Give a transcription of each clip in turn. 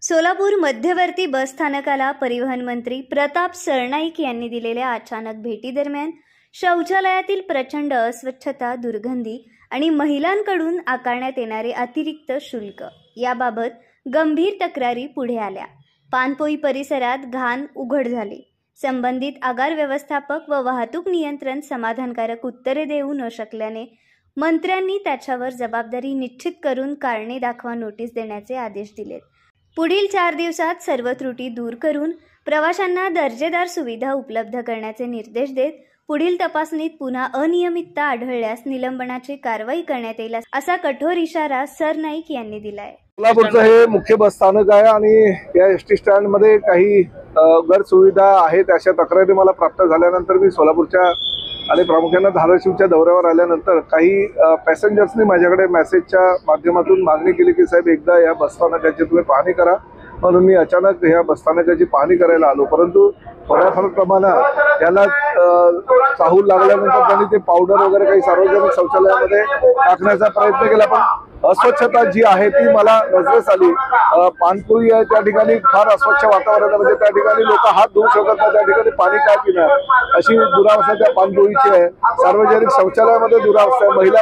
सोलापूर मध्यवर्ती बस स्थानकाला परिवहन मंत्री प्रताप सरनाईक यांनी दिलेल्या अचानक भेटीदरम्यान शौचालयातील प्रचंड अस्वच्छता, दुर्गंधी आणि महिलांकडून आकारण्यात येणारे अतिरिक्त शुल्क याबाबत गंभीर तक्रारी पुढे आल्या। पानपोई परिसरात घाण उघड झाली। संबंधित आगार व्यवस्थापक व वाहतूक नियंत्रण समाधानकारक उत्तरे देऊ न शकल्याने मंत्र्यांनी त्याच्यावर जबाबदारी निश्चित करून कारणे दाखवा नोटीस देण्याचे आदेश दिलेत। पुढील 4 दिवसात सर्व त्रुटी दूर करून प्रवाशांना दर्जेदार सुविधा उपलब्ध करण्याचे निर्देश देत पुढील तपासणीत पुन्हा अनियमितता आढळल्यास निलंबनाची कारवाई करण्यात येईल असा कठोर इशारा सरनाईक यांनी दिलाय। सोलापूरचं हे मुख्य बस स्थानक आहे आणि या एसटी स्टँड मध्ये काही गैरसुविधा आहेत अशा तक्रारी मला प्राप्त झाल्यानंतर मी सोलापूरच्या आणि प्रामुख्याने धाराशिवच्या दौऱ्यावर आल्यानंतर काही पॅसेंजर्सनी माझ्याकडे मेसेजच्या माध्यमातून मागणी केली की साहेब एकदा या बसस्थानकाची तुम्ही पाहणी करा, म्हणून मी अचानक ह्या बसस्थानकाची पाहणी करायला आलो। परंतु थोड्याफार प्रमाणात याला चाहूल लागल्यानंतर त्यांनी ते पावडर वगैरे काही सार्वजनिक शौचालयामध्ये टाकण्याचा प्रयत्न केला, पण अस्वच्छता जी आहे ती मला नजरेस आली। पानपोई आहे त्या ठिकाणी फार अस्वच्छ वातावरण आहे, म्हणजे त्या ठिकाणी लोक हात धुवू शकत नाही, त्या ठिकाणी पाणी काय पिणार अशी दुरावस्था त्या पानपोईची आहे। सार्वजनिक शौचालयामध्ये दुरावस्था आहे। महिला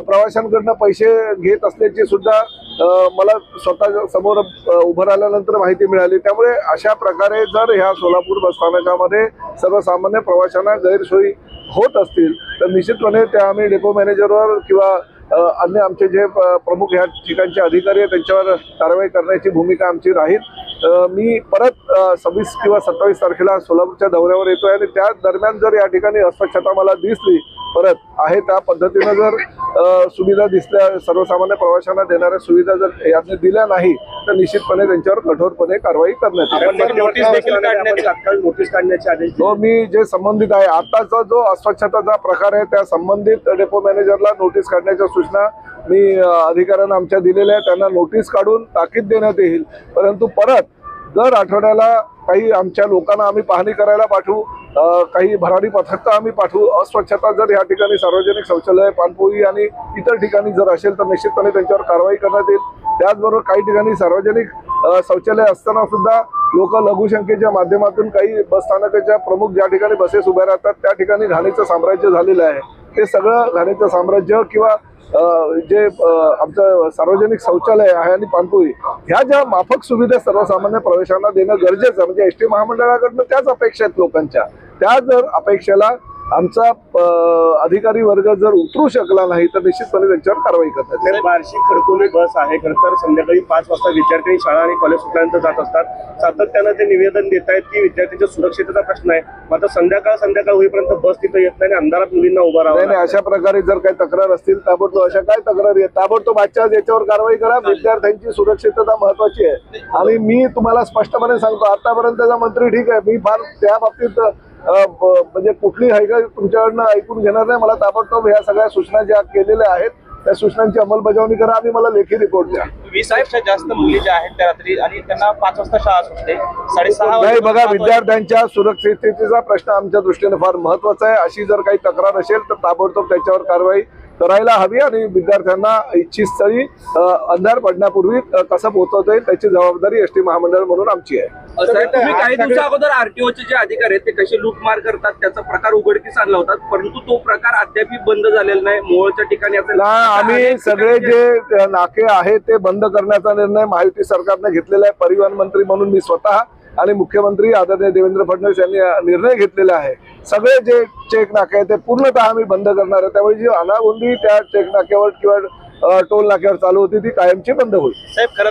प्रवाशांकडून पैसे घेत असल्याची सुद्धा मला स्वतः समोर उभं राहिल्यानंतर माहिती मिळाली। त्यामुळे अशा प्रकारे जर ह्या सोलापूर बस स्थानकामध्ये सर्वसामान्य प्रवाशांना गैरसोयी होत असतील तर निश्चितपणे त्या आम्ही डेपो मॅनेजरवर किंवा अन्य आमचे जे प्रमुख ह्या ठिकाणचे अधिकारी आहेत त्यांच्यावर कारवाई करण्याची भूमिका आमची राहील। मी परत 26 किंवा 27 तारखेला सोलापूरच्या दौऱ्यावर येतोय आणि त्या दरम्यान जर या ठिकाणी अस्वच्छता मला दिसली परत आहे त्या पद्धतीने जर सुविधा दिसल्या, सर्वसामान्य प्रवाशांना देणाऱ्या सुविधा जर यांनी दिल्या नाही तर निश्चितपणे त्यांच्यावर कठोरपणे कारवाई करण्यात येईल। नोटीस काढण्याचे आदेश हो, मी जे संबंधित आहे आताचा जो अस्वच्छताचा प्रकार आहे त्या संबंधित डेपो मॅनेजरला नोटीस काढण्याच्या सूचना मी अधिकाऱ्यांना आमच्या दिलेल्या आहेत। त्यांना नोटीस काढून ताकीद देण्यात येईल। परंतु परत दर आठवड्याला काही आमच्या लोकांना आम्ही पाहणी करायला पाठवू, काही भरारी पथक आम्ही पाठवू। अस्वच्छता जर या ठिकाणी सार्वजनिक शौचालय, पानपोई आणि इतर ठिकाणी जर असेल तर निश्चितपणे त्यांच्यावर कारवाई करण्यात येईल। त्याचबरोबर काही ठिकाणी सार्वजनिक शौचालय असताना सुद्धा लोक लघुशंकेच्या माध्यमातून काही बसस्थानकाच्या प्रमुख ज्या ठिकाणी बसेस उभ्या राहतात त्या ठिकाणी घाणीचं साम्राज्य झालेलं आहे। ते सगळं घाणीचं साम्राज्य किंवा जे आमचं सार्वजनिक शौचालय आहे आणि पानपोई ह्या ज्या माफक सुविधा सर्वसामान्य प्रवाशांना देणं गरजेचं, म्हणजे एसटी महामंडळाकडनं त्याच अपेक्षा आहेत लोकांच्या। त्या जर अपेक्षेला आमचा अधिकारी वर्ग जर उतरू शकला नाही तर निश्चितपणे त्यांच्यावर कारवाई करतात। बार्शी खडकोली बस आहे, खरं तर संध्याकाळी 5 वाजता विद्यार्थी शाळा आणि कॉलेज सुटल्यानंतर जात असतात। सातत्यानं ते निवेदन देत आहेत की विद्यार्थ्यांच्या सुरक्षेचा प्रश्न आहे, मात्र संध्याकाळ होईपर्यंत बस तिथे येत नाही आणि अंधारात मुलींना उभा राहावं नाही। अशा प्रकारे जर काही तक्रार असतील ताबडतोब अशा काय तक्रारी आहेत ताबडतोब याच्यावर कारवाई करा। विद्यार्थ्यांची सुरक्षितता महत्वाची आहे आणि मी तुम्हाला स्पष्टपणे सांगतो आतापर्यंतचा मंत्री ठीक आहे, मी फार त्या बाबतीत म्हणजे कुठली हायगा तुमच्याकडनं ऐकून घेणार नाही। मला ताबडतोब ह्या सगळ्या सूचना ज्या केलेल्या आहेत त्या सूचनांची अंमलबजावणी करा आणि मला लेखी रिपोर्ट द्या। 20पेक्षा जास्त मुली ज्या आहेत त्या रात्री आणि त्यांना 5 वाजता शाळा सुटते, 6:30 नाही बघा, विद्यार्थ्यांच्या सुरक्षिततेचा प्रश्न आमच्या दृष्टीने फार महत्वाचा आहे। अशी जर काही तक्रार असेल तर ताबडतोब त्याच्यावर कारवाई करायला हवी आणि विद्यार्थ्यांना इच्छित स्थळी अंधार पडण्यापूर्वी कसं पोहोचवता येईल त्याची जबाबदारी एसटी महामंडळ म्हणून आमची आहे। तुम्ही काही दिवसा अगोदर आरटीओचे जे अधिकारी आहेत ते कसे लूटमार करतात त्याचा प्रकार उघडकीस आणला होता, परंतु तो प्रकार अद्याप बंद झालेला नाही। मोहोळच्या ठिकाणी आम्ही सगळे जे नाके आहेत ते बंद करण्याचा निर्णय महायुती सरकारने घेतलेला आहे। परिवहन मंत्री म्हणून मी स्वतः आणि मुख्यमंत्री आदरणीय देवेंद्र फडणवीस यांनी निर्णय घेतलेला आहे। सगळे जे चेक नाके आहेत ते पूर्णतः आम्ही बंद करणार आहे। त्यामुळे जी अनागोंदी त्या चेक नाक्यावर किंवा टोल नाक्यावर चालू होती ती कायमची बंद होईल। साहेब खरं